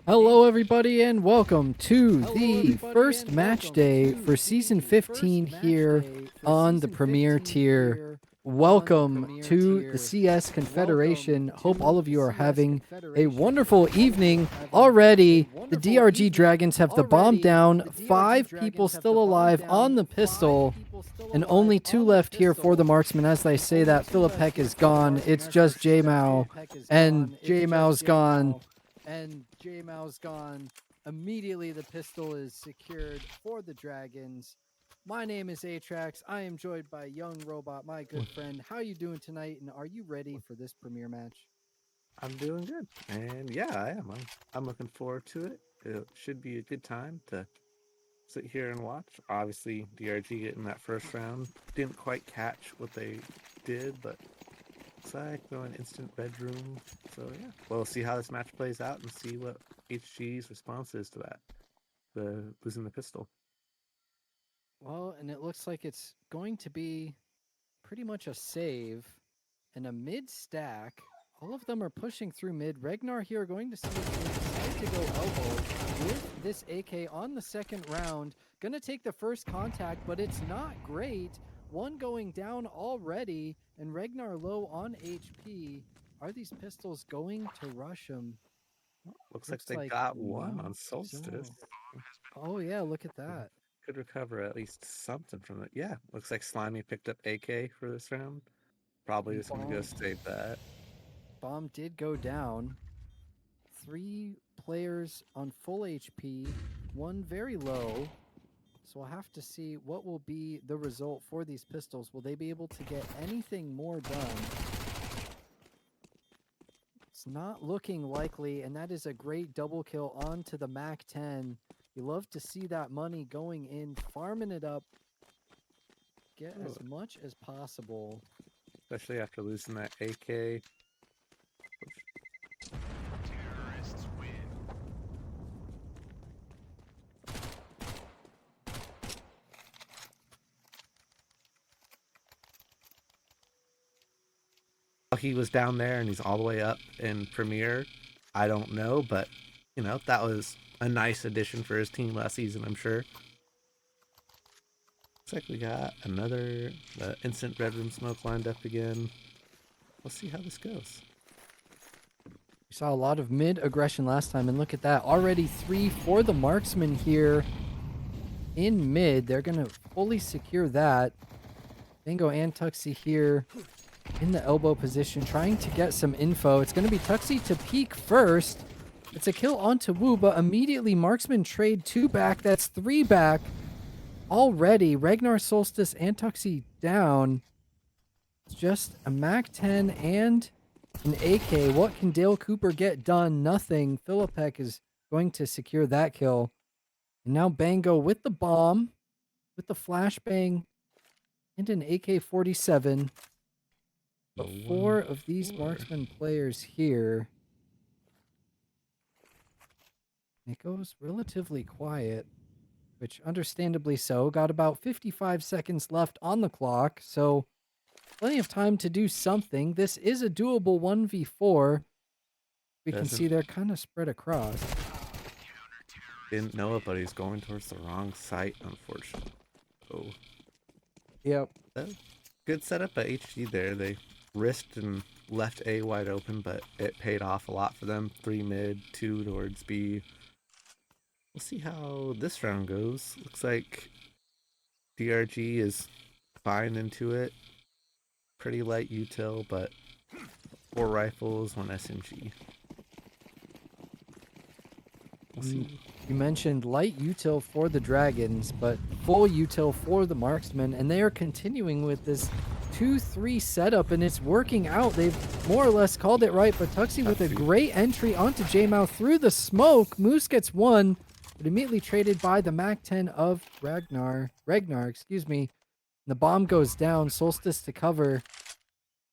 Hello, everybody, and welcome to the first match day for Season 15 here on the Premier Tier. Welcome to the CS Confederation. Hope all of you are having a wonderful evening. Already, the DRG Dragons have the bomb down, 5 people still alive on the pistol, and only 2 left here for the Marksmen. As they say that, Firehawk is gone. It's just J-Mao, and J-Mao's gone. And J-Mao's gone. Immediately, the pistol is secured for the Dragons. My name is Aatrax. I am joined by Young Robot, my good friend. How are you doing tonight, and are you ready for this premiere match? I'm doing good, and yeah, I am. I'm looking forward to it. It should be a good time to sit here and watch. Obviously, DRG getting that first round didn't quite catch what they did, but it's like going instant bedroom. So yeah, we'll see how this match plays out and see what HG's response is to that. The losing the pistol. Well, and it looks like it's going to be pretty much a save and a mid stack. All of them are pushing through mid. Ragnar here going to see if they decide to go elbow with this AK on the second round. Gonna take the first contact, but it's not great. One going down already, and Ragnar low on HP. Are these pistols going to rush him? Looks like they got one on Solstice. Oh yeah, look at that. Could recover at least something from it. Yeah, looks like Slimy picked up AK for this round. Probably just going to go save that. Bomb did go down. 3 players on full HP, 1 very low. So we'll have to see what will be the result for these pistols. Will they be able to get anything more done? It's not looking likely, and that is a great double kill onto the MAC-10. You love to see that money going in, farming it up, get as much as possible. Especially after losing that AK. Terrorists win. He was down there and he's all the way up in Premier. I don't know, but you know, that was a nice addition for his team last season, I'm sure. Looks like we got another instant red room smoke lined up again. We'll see how this goes. We saw a lot of mid aggression last time, and look at that. Already 3 for the Marksmen here in mid. They're going to fully secure that. Bingo and Tuxie here in the elbow position, trying to get some info. It's going to be Tuxie to peek first. It's a kill onto Wu, but immediately Marksmen trade 2 back. That's 3 back already. Ragnar, Solstice, and Tuxie down. It's just a MAC-10 and an AK. What can Dale Cooper get done? Nothing. Firehawk is going to secure that kill. And now Bango with the bomb, with the flashbang, and an AK-47. But 4 of these Marksman players here. It goes relatively quiet, which understandably so. Got about 55 seconds left on the clock, so plenty of time to do something. This is a doable 1v4. We can see they're kind of spread across. Didn't know it, but he's going towards the wrong site, unfortunately. Oh. Yep. Good setup at HG there. They risked and left A wide open, but it paid off a lot for them. 3 mid, 2 towards B. We'll see how this round goes. Looks like DRG is fine into it. Pretty light util, but 4 rifles, 1 SMG. We'll see. You mentioned light util for the Dragons, but full util for the Marksmen, and they are continuing with this 2-3 setup, and it's working out. They've more or less called it right, but Tuxie with a great entry onto J-Mao through the smoke. Moose gets 1, but immediately traded by the MAC-10 of Ragnar, excuse me. The bomb goes down, Solstice to cover.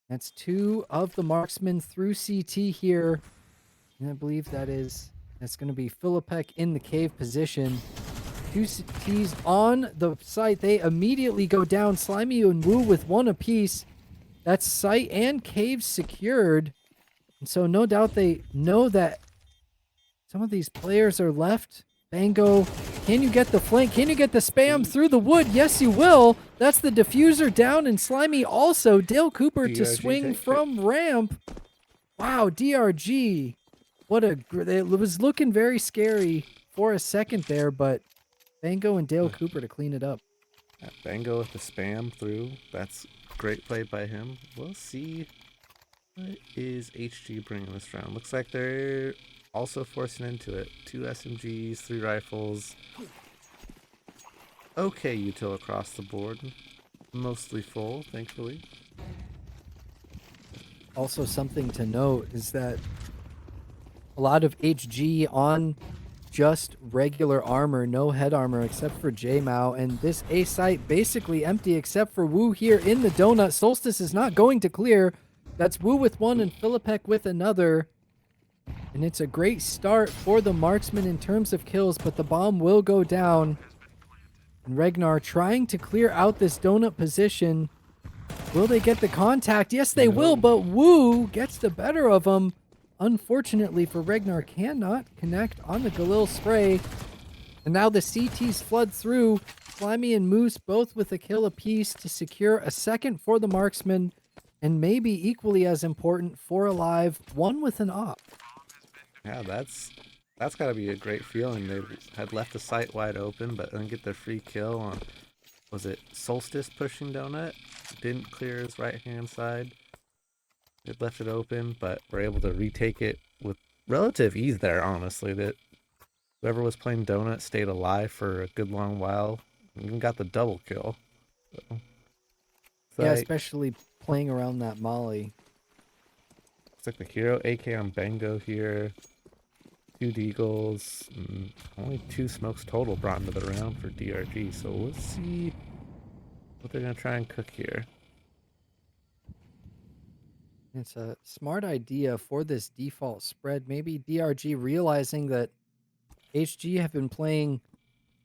That's 2 of the Marksmen through CT here. And I believe that's going to be Firehawk in the cave position. 2 CTs on the site. They immediately go down. Slimy and Wu with 1 apiece. That's site and cave secured. And so no doubt they know that Some of these players are left. Bango, can you get the flank? Can you get the spam through the wood? Yes, you will. That's the diffuser down, and Slimy also. Dale Cooper to DRG swing takes it. from ramp. Wow, DRG. It was looking very scary for a second there, but Bango and Dale Cooper to clean it up. Bango with the spam through. That's great play by him. We'll see what is HG bringing this round. Looks like they're also forcing into it. 2 SMGs, 3 rifles. Okay, util across the board. Mostly full, thankfully. Also, something to note is that a lot of HG on just regular armor, no head armor except for J-Mao, and this A site basically empty except for Wu here in the donut. Solstice is not going to clear. That's Wu with one and Philippek with another. And it's a great start for the Marksmen in terms of kills, but the bomb will go down. And Regnar trying to clear out this donut position. Will they get the contact? Yes, they will, but Wu gets the better of him. Unfortunately for Regnar, cannot connect on the Galil spray. And now the CTs flood through. Slimy and Moose both with a kill apiece to secure a second for the Marksman. And maybe equally as important, 4 alive, 1 with an op. Yeah, that's got to be a great feeling. They had left the site wide open, but then get their free kill on, was it Solstice pushing donut? Didn't clear his right-hand side. It left it open, but were able to retake it with relative ease there, honestly. That whoever was playing donut stayed alive for a good long while. Even got the double kill. So, yeah, especially playing around that molly. Looks like the hero AK on Bango here. 2 deagles. And only 2 smokes total brought into the round for DRG. So let's see what they're going to try and cook here. It's a smart idea for this default spread. Maybe DRG realizing that HG have been playing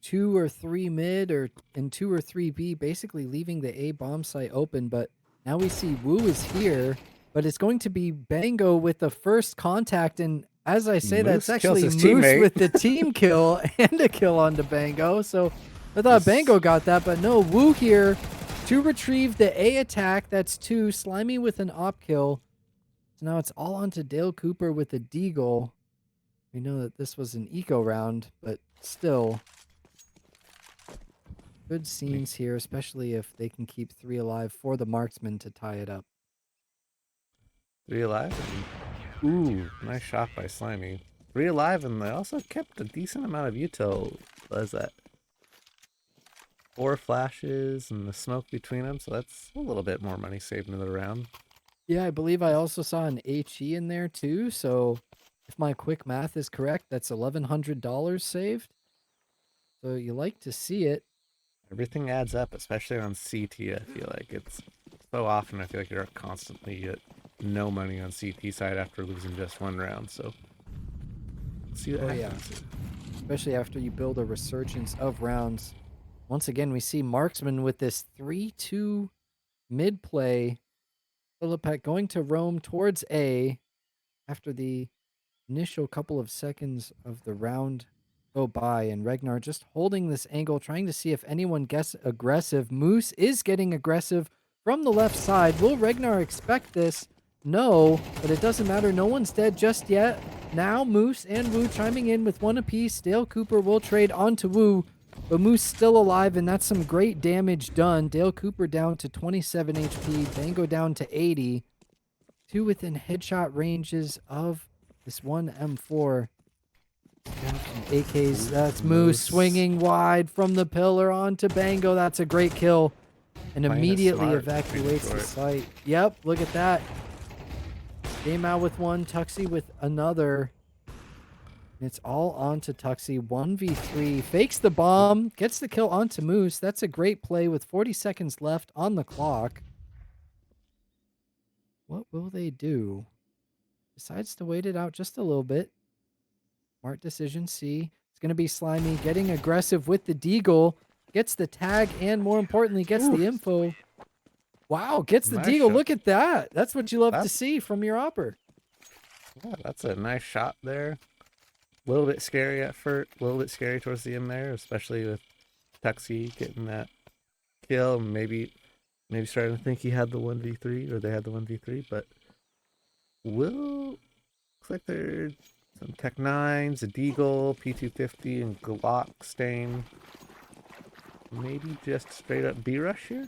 2 or 3 mid and 2 or 3 B, basically leaving the A bomb site open. But now we see Wu is here, but it's going to be Bango with the first contact. And as I say, Moose that's actually kills his Moose teammate. with the team kill and a kill onto Bango. So I thought Bango got that, but no, Wu here to retrieve the A attack. That's 2. Slimy with an op kill. So now it's all onto Dale Cooper with the deagle. We know that this was an eco round, but still. Good scenes here, especially if they can keep 3 alive for the Marksman to tie it up. 3 alive. Ooh, nice shot by Slimy. 3 alive, and they also kept a decent amount of util. What is that? 4 flashes and the smoke between them, so that's a little bit more money saved into the round. Yeah, I believe I also saw an HE in there too, so if my quick math is correct, that's $1,100 saved. So you like to see it. Everything adds up, especially on CT. I feel like it's so often. I feel like you're constantly at no money on CT side after losing just 1 round. So let's see what happens. Yeah. Especially after you build a resurgence of rounds. Once again, we see Marksman with this 3-2 mid play. Philippek going to roam towards A after the initial couple of seconds of the round go by, and Regnar just holding this angle, trying to see if anyone gets aggressive. Moose is getting aggressive from the left side. Will Regnar expect this? No, but it doesn't matter. No one's dead just yet. Now Moose and Wu chiming in with 1 apiece. Dale Cooper will trade onto Wu, but Moose still alive, and that's some great damage done. Dale Cooper down to 27 HP. Bango down to 80. 2 within headshot ranges of this one M4. AKs, that's Moose swinging wide from the pillar onto Bango. That's a great kill. And immediately evacuates the site. Yep, look at that. Game out with 1, Tuxie with another. And it's all onto Tuxie. 1v3. Fakes the bomb. Gets the kill onto Moose. That's a great play with 40 seconds left on the clock. What will they do? Decides to wait it out just a little bit. Smart decision, C. It's going to be Slimy getting aggressive with the deagle. Gets the tag and, more importantly, gets the info. Wow, gets the deagle. Look at that. That's what you love to see from your opper. Yeah, that's a nice shot there. A little bit scary at first, a little bit scary towards the end there, especially with Tuxie getting that kill. Maybe starting to think he had the 1v3 or they had the 1v3, but looks like there's some Tech 9s, a Deagle, P250, and Glock stain. Maybe just straight up B rush here?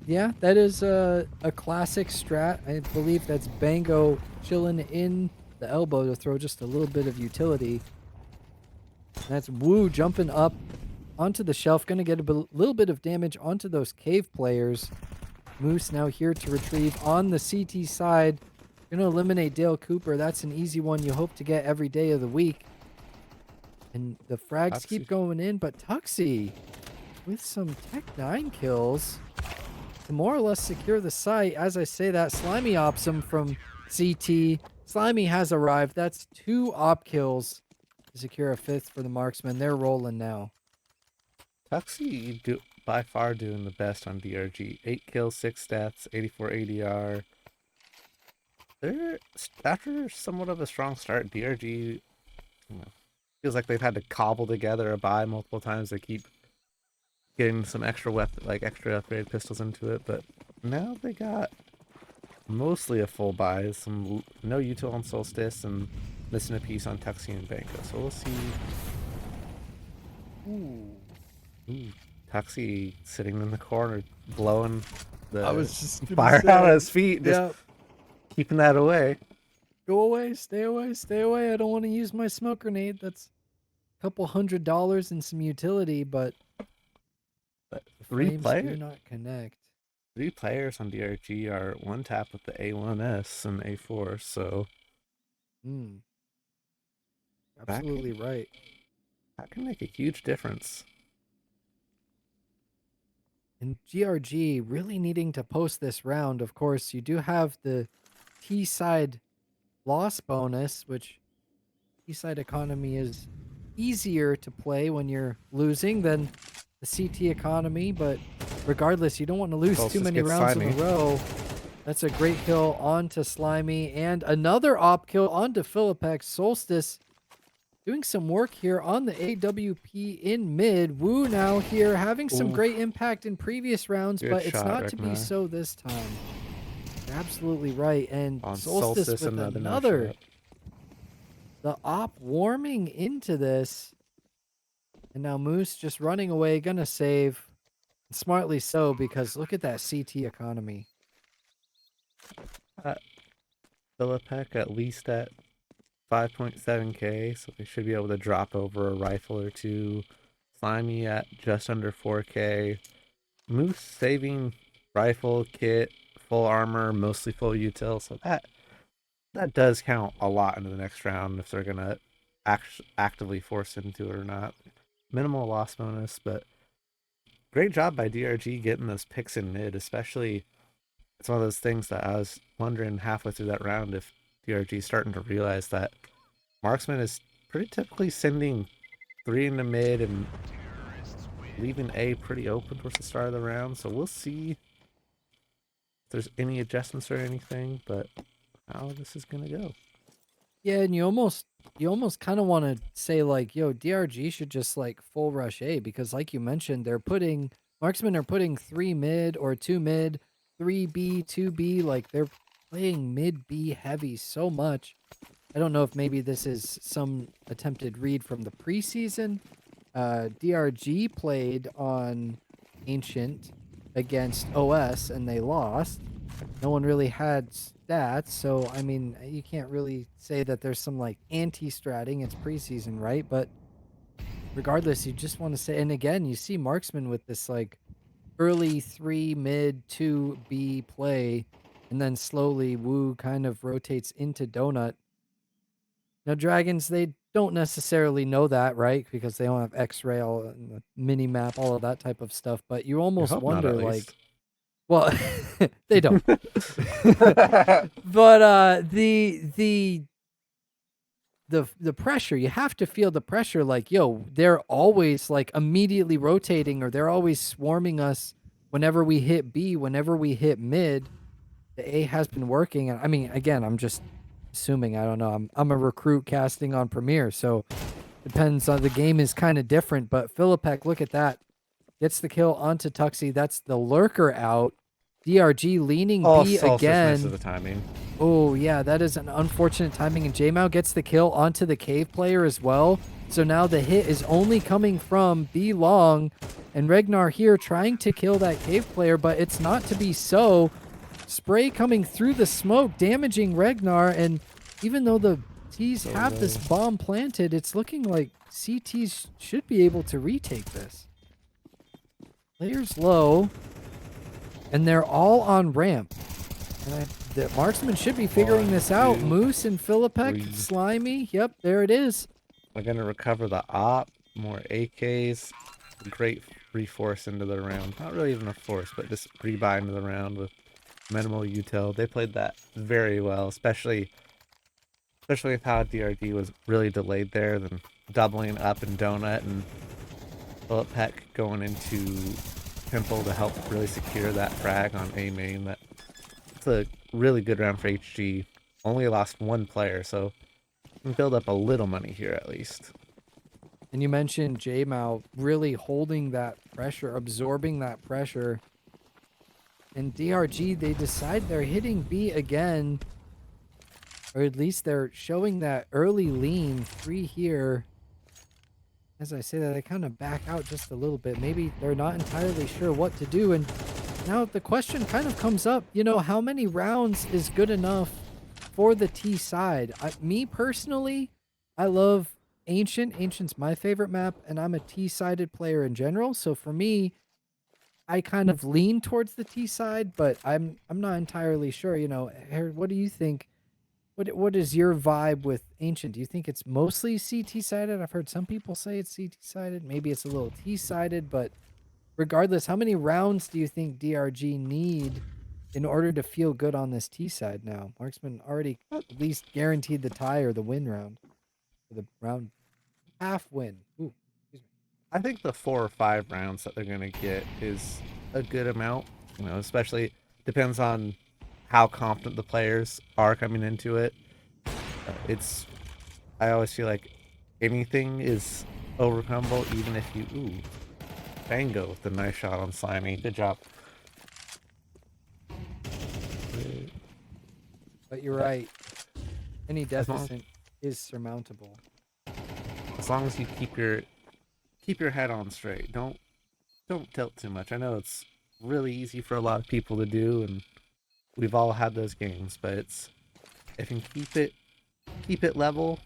Yeah, that is a classic strat. I believe that's Bango chilling in the elbow to throw just a little bit of utility. And that's Wu jumping up onto the shelf, going to get a little bit of damage onto those cave players. Moose now here to retrieve on the CT side. Going to eliminate Dale Cooper. That's an easy one you hope to get every day of the week. And the frags keep going in, but Tuxie with some Tech 9 kills to more or less secure the site. As I say that, Slimy ops him from CT. Slimy has arrived. That's 2 op kills to secure a 5th for the Marksmen. They're rolling now. Tuxie by far doing the best on DRG. 8 kills, 6 stats, 84 ADR. They're, after somewhat of a strong start, DRG feels like they've had to cobble together a buy multiple times. They keep getting some extra extra upgrade pistols into it, but now they got mostly a full buy. Some no util on Solstice and missing a piece on Tuxie and Banco. So we'll see. Ooh, Tuxie sitting in the corner, blowing the fire out of his feet, just keeping that away. Go away, stay away, stay away. I don't want to use my smoke grenade. That's a couple $100 and some utility, but 3 players do not connect. 3 players on DRG are one tap with the A1S and A4, so absolutely right. That can make a huge difference. And GRG really needing to post this round. Of course, you do have the T-side loss bonus, which T-side economy is easier to play when you're losing than the CT economy, but regardless, you don't want to lose too many rounds in a row. That's a great kill onto Slimy, and another op kill onto Philippex. Solstice doing some work here on the AWP in mid. Wu now here having some great impact in previous rounds, but it's not to be so this time. You're absolutely right. And Solstice with another. The op warming into this. And now Moose just running away, gonna save. Smartly so, because look at that CT economy. Philippek at least at 5.7k, so they should be able to drop over a rifle or two. Slimy at just under 4k. Moose saving rifle, kit, full armor, mostly full util, so that does count a lot into the next round if they're gonna actively force into it or not. Minimal loss bonus, but great job by DRG getting those picks in mid, especially. It's one of those things that I was wondering halfway through that round if DRG is starting to realize that Marksman is pretty typically sending 3 into mid and leaving A pretty open towards the start of the round. So we'll see if there's any adjustments or anything, but how this is going to go. Yeah, and you almost kind of want to say like, yo, DRG should just like full rush A, because like you mentioned, Marksmen are putting 3 mid or 2 mid, 3B, 2B, like they're playing mid B heavy so much. I don't know if maybe this is some attempted read from the preseason. DRG played on Ancient against OS and they lost. No one really had stats, so I mean, you can't really say that there's some like anti-stratting. It's preseason, right? But regardless, you just want to say, and again, you see Marksman with this like early 3 mid 2 B play, and then slowly Wu kind of rotates into Donut. Now Dragons, they don't necessarily know that, right? Because they don't have X-Rail and the mini map, all of that type of stuff. But you almost wonder, like, well, they don't. But the pressure, you have to feel the pressure. Like, yo, they're always like immediately rotating, or they're always swarming us whenever we hit B, whenever we hit mid. The A has been working, and I mean, again, I'm just assuming, I don't know. I'm a recruit casting on Premiere, so depends on the game is kind of different. But Philippek, look at that. Gets the kill onto Tuxie. That's the lurker out. DRG leaning Oh, B Solstice misses again. the timing. Oh, yeah, that is an unfortunate timing. And J-Mao gets the kill onto the cave player as well. So now the hit is only coming from B long. And Ragnar here trying to kill that cave player, but it's not to be so. Spray coming through the smoke, damaging Ragnar. And even though the T's have this bomb planted, it's looking like CTs should be able to retake this. Players low. And they're all on ramp. And the Marksmen should be figuring this out. Moose and Philippek, Slimy. Yep, there it is. We're going to recover the op, more AKs. Great reforce into the round. Not really even a force, but just rebuy into the round with minimal util. They played that very well, especially with how DRG was really delayed there, then doubling up in Donut and Philippek going into Pimple to help really secure that frag on A main. It's a really good round for HG. Only lost one player, so we can build up a little money here at least. And you mentioned J-Mao really holding that pressure, absorbing that pressure. And DRG, they decide they're hitting B again. Or at least they're showing that early lean. 3 here. As I say that, I kind of back out just a little bit. Maybe they're not entirely sure what to do. And now the question kind of comes up, you know, how many rounds is good enough for the T side? Me personally, I love Ancient. Ancient's my favorite map, and I'm a T-sided player in general. So for me, I kind of lean towards the T side, but I'm not entirely sure. You know, Harold, what do you think? What is your vibe with Ancient? Do you think it's mostly CT-sided? I've heard some people say it's CT-sided. Maybe it's a little T-sided, but regardless, how many rounds do you think DRG need in order to feel good on this T side now? Marksman already at least guaranteed the tie or the win round. Or the round half win. Ooh, excuse me. I think the 4 or 5 rounds that they're going to get is a good amount. You know, especially depends on how confident the players are coming into it. I always feel like anything is overcomable, even if you... Ooh, Bango with the nice shot on Slimy. Good job. But you're right. Any deficit is surmountable. As long as you keep your head on straight. Don't tilt too much. I know it's really easy for a lot of people to do, and we've all had those games, but if you can keep it level.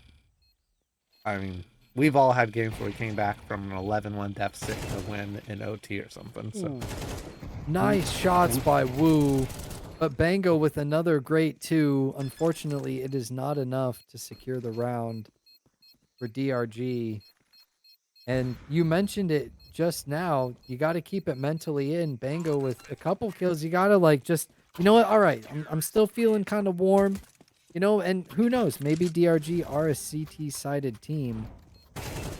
I mean, we've all had games where we came back from an 11-1 deficit to win in OT or something. So ooh. Nice shots by Wu, but Bango with another great 2. Unfortunately, it is not enough to secure the round for DRG. And you mentioned it just now. You got to keep it mentally in. Bango with a couple kills. You got to like just, you know what? All right, I'm still feeling kind of warm. You know, and who knows? Maybe DRG are a CT-sided team.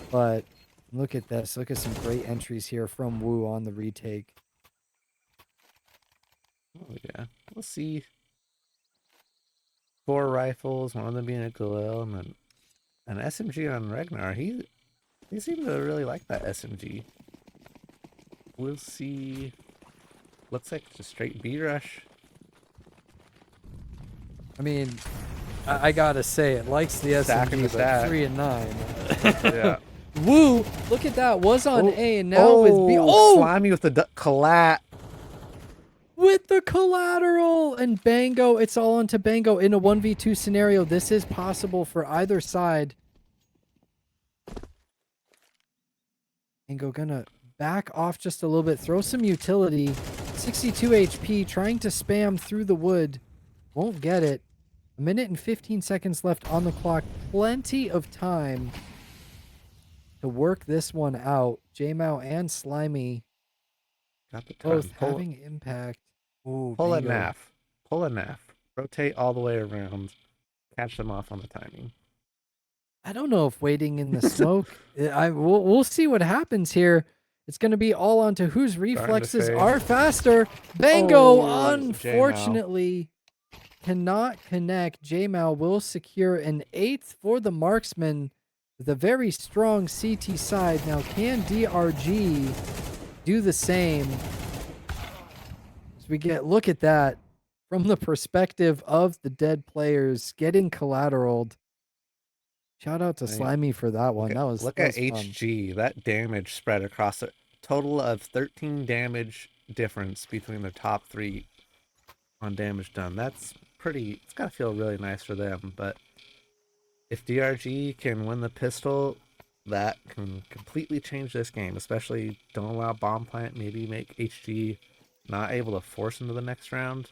But look at this. Look at some great entries here from Wu on the retake. oh yeah, we'll see. 4 rifles, one of them being a Galil, and then an SMG on Ragnar. He seemed to really like that SMG. We'll see. Looks like just straight B rush. I mean, I gotta say, it likes the Stacking SMG, the but stack. 3 and 9. Yeah. Woo! Look at that. Was on A, and now with B. Oh! Slimy with the collat. With the collateral! And Bango, it's all onto Bango in a 1v2 scenario. This is possible for either side. Bango gonna back off just a little bit. Throw some utility. 62 HP, trying to spam through the wood. Won't get it. 1 minute and 15 seconds left on the clock. Plenty of time to work this one out. J-Mao and Slimy Got the time. both having impact. Ooh, Pull a Bango. NAF. Pull a NAF. Rotate all the way around. Catch them off on the timing. I don't know if waiting in the smoke. We'll see what happens here. It's going to be all onto whose reflexes fade. are faster. Bango, Oh, unfortunately, cannot connect. J-Mal will secure an 8th for the Marksmen with a very strong CT side. Now, can DRG do the same? As we look at that from the perspective of the dead players getting collateraled. Shout out to Slimy for that one. Look at HG. That damage spread across a total of 13 damage difference between the top 3 on damage done. That's pretty. It's got to feel really nice for them. But if DRG can win the pistol, that can completely change this game. Especially don't allow bomb plant. Maybe make HG not able to force into the next round.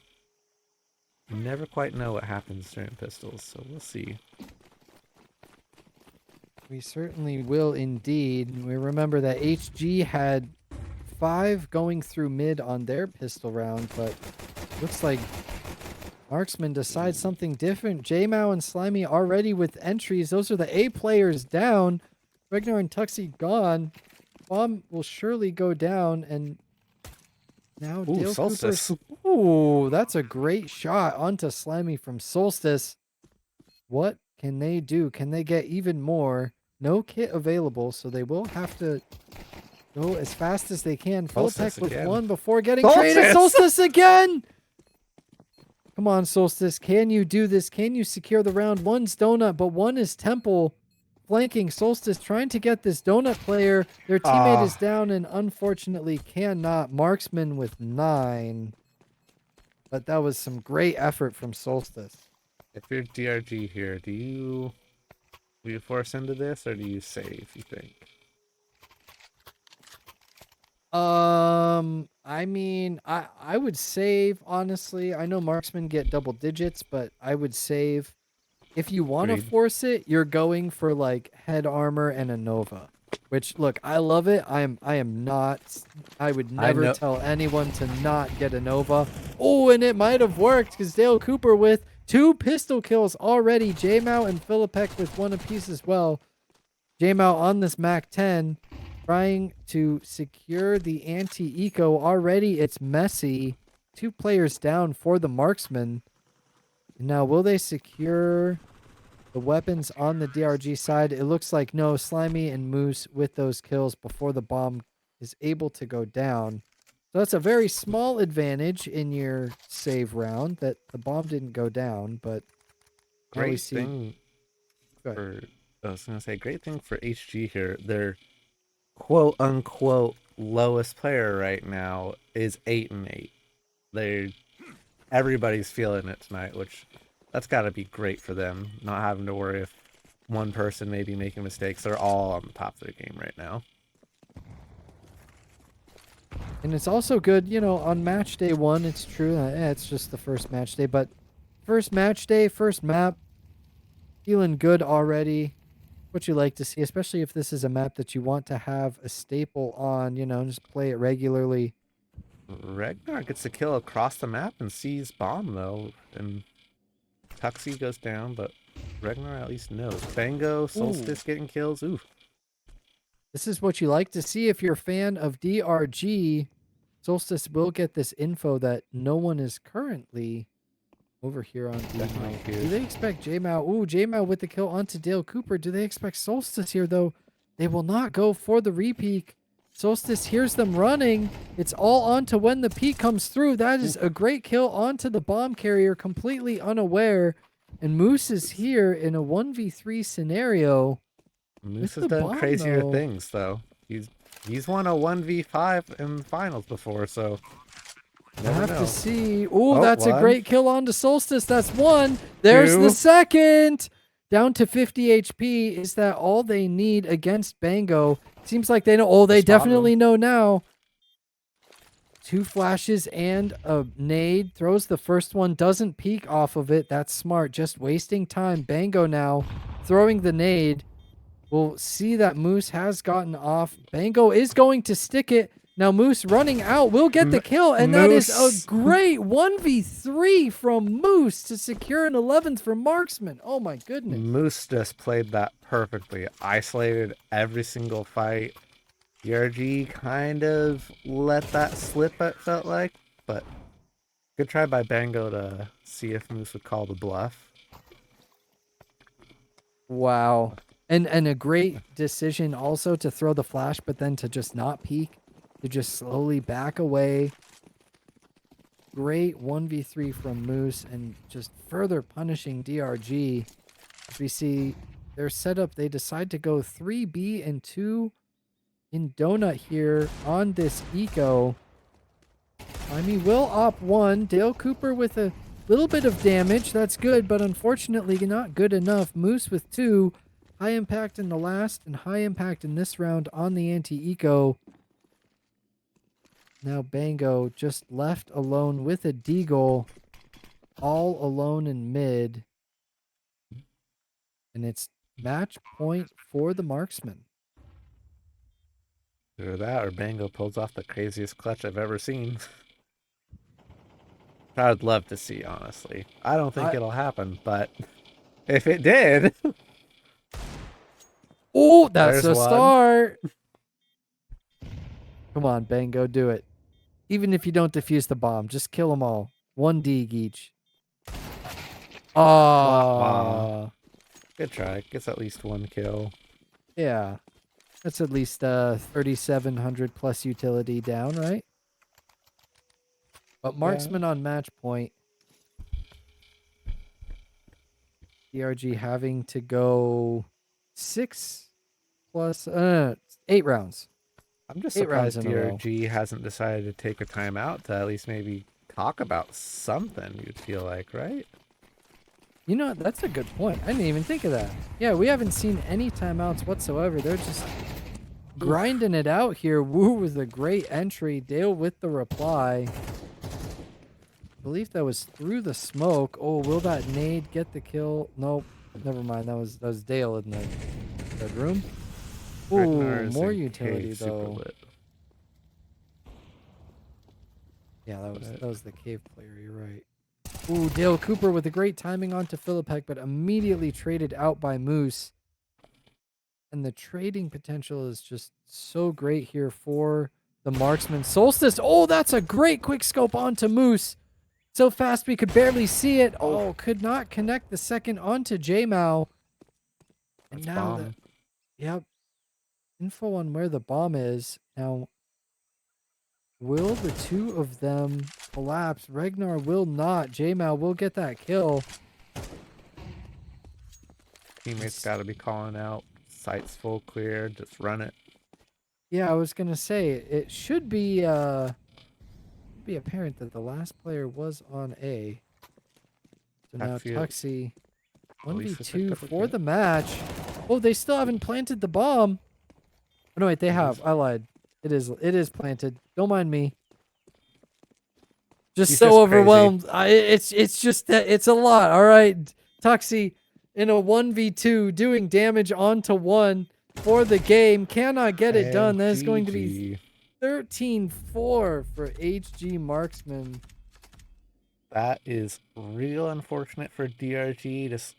You never quite know what happens during pistols, so we'll see. We certainly will indeed. We remember that HG had 5 going through mid on their pistol round, but looks like Marksman decides something different. J-Mao and Slimy already with entries. Those are the A players down. Regnar and Tuxie gone. Bomb will surely go down, and now Dale Solstice. Cooper. Ooh, that's a great shot onto Slimy from Solstice. What can they do? Can they get even more? No kit available, so they will have to go as fast as they can. Philtech with again. 1 before getting traded. Solstice again! Come on, Solstice. Can you do this? Can you secure the round? 1's Donut, but 1 is Temple. Flanking Solstice, trying to get this Donut player. Their teammate is down and unfortunately cannot. Marksman with 9. But that was some great effort from Solstice. If you're DRG here, do you force into this or do you save, you think? I mean, I would save, honestly. I know Marksmen get double digits, but I would save. If you want to force it, you're going for like head armor and a Nova. Which, look, I love it. I would never tell anyone to not get a Nova. Oh, and it might have worked because Dale Cooper with 2 pistol kills already. J-Mao and Philippek with 1 apiece as well. J-Mao on this Mac 10, trying to secure the anti-eco. Already it's messy. 2 players down for the Marksman. Now, will they secure the weapons on the DRG side? It looks like no. Slimy and Moose with those kills before the bomb is able to go down. So that's a very small advantage in your save round that the bomb didn't go down, but great thing for HG here. Their quote unquote lowest player right now is 8-8. Everybody's feeling it tonight, which that's got to be great for them. Not having to worry if one person may be making mistakes. They're all on the top of their game right now. And it's also good, you know, on match day 1, it's true. It's just the first match day, but first match day, first map, feeling good already. What you like to see, especially if this is a map that you want to have a staple on, you know, just play it regularly. Regnar gets a kill across the map and sees bomb though, and Tuxie goes down, but Regnar at least knows. Bango, Solstice getting kills. Ooh. This is what you like to see if you're a fan of DRG. Solstice will get this info that no one is currently over here on DMO. Do they expect J-Mao? Ooh, J-Mao with the kill onto Dale Cooper. Do they expect Solstice here, though? They will not go for the repeak. Solstice hears them running. It's all on to when the peak comes through. That is a great kill onto the bomb carrier, completely unaware. And Moose is here in a 1v3 scenario. Moose has done crazier things, though. He's won a 1v5 in the finals before, so I have to see. Ooh, that's a great kill onto Solstice. That's 1. There's 2. the 2nd. Down to 50 HP. Is that all they need against Bango? Seems like they know. Oh, they definitely know now. 2 flashes and a nade. Throws the first one. Doesn't peek off of it. That's smart. Just wasting time. Bango now throwing the nade. We'll see that Moose has gotten off. Bango is going to stick it. Now Moose running out will get the kill, and that is a great 1v3 from Moose to secure an 11th for Marksman. Oh my goodness. Moose just played that perfectly. Isolated every single fight. DRG kind of let that slip, it felt like, but Good try by Bango to see if Moose would call the bluff. Wow. And a great decision also to throw the flash, but then to just not peek, to just slowly back away. Great 1v3 from Moose and just further punishing DRG. As we see their setup, they decide to go 3B and 2 in Donut here on this eco. Jaime will op 1. Dale Cooper with a little bit of damage. That's good, but unfortunately not good enough. Moose with 2. High impact in the last and high impact in this round on the anti-eco. Now Bango just left alone with a deagle. All alone in mid. And it's match point for the Marksmen. Either that or Bango pulls off the craziest clutch I've ever seen. I'd love to see, honestly. I don't think it'll happen, but if it did... Oh, that's There's a one. start. Come on, Bango, do it. Even if you don't defuse the bomb, just kill them all. 1 dig each. Oh, good try. Gets at least 1 kill. Yeah. That's at least 3,700 plus utility down, right? But Marksman on match point. DRG having to go 6 plus 8 rounds. I'm just 8 rounds surprised in a row. DRG hasn't decided to take a timeout to at least maybe talk about something, you'd feel like, right? You know, that's a good point. I didn't even think of that. Yeah, we haven't seen any timeouts whatsoever. They're just grinding it out here. Woo with a great entry. Dale with the reply. I believe that was through the smoke. Oh, will that nade get the kill? Nope. Never mind. That was Dale in the bedroom. Ooh, more utility though. Yeah, that was the cave player. You're right. Ooh, Dale Cooper with a great timing onto Philippek, but immediately traded out by Moose. And the trading potential is just so great here for the Marksman. Solstice. Oh, that's a great quick scope onto Moose. So fast we could barely see it. Oh, could not connect the second onto J-Mao. And now, yep. Info on where the bomb is. Now, will the two of them collapse? Ragnar will not. J-Mao will get that kill. Teammates got to be calling out. Site's full clear. Just run it. Yeah, I was going to say, it should be apparent that the last player was on A. So now Tuxie, 1v2 for the match. Oh, they still haven't planted the bomb. Oh, no, wait, they have. I lied. It is planted. Don't mind me. Just so overwhelmed. It's just that it's a lot. All right, Tuxie in a 1v2 doing damage onto 1 for the game. Cannot get it done. That is going to be 13-4 for HG Marksman. That is real unfortunate for DRG.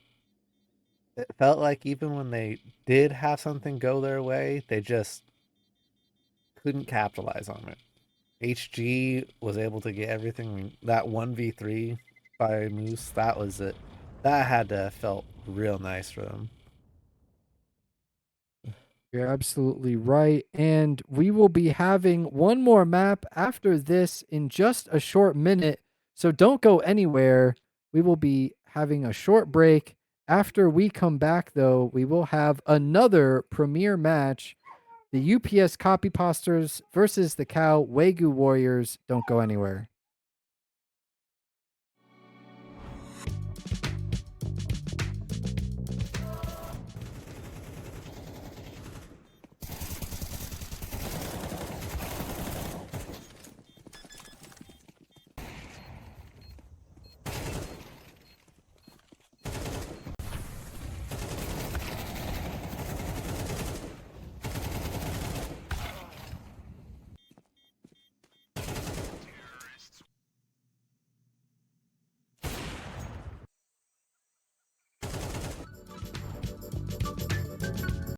It felt like even when they did have something go their way, they just couldn't capitalize on it. HG was able to get everything. That 1v3 by Moose, that was it. That had to have felt real nice for them. You're absolutely right. And we will be having one more map after this in just a short minute. So don't go anywhere. We will be having a short break. After we come back, though, we will have another premier match. The UPS Copy Posters versus the Cow Wagyu Warriors. Don't go anywhere.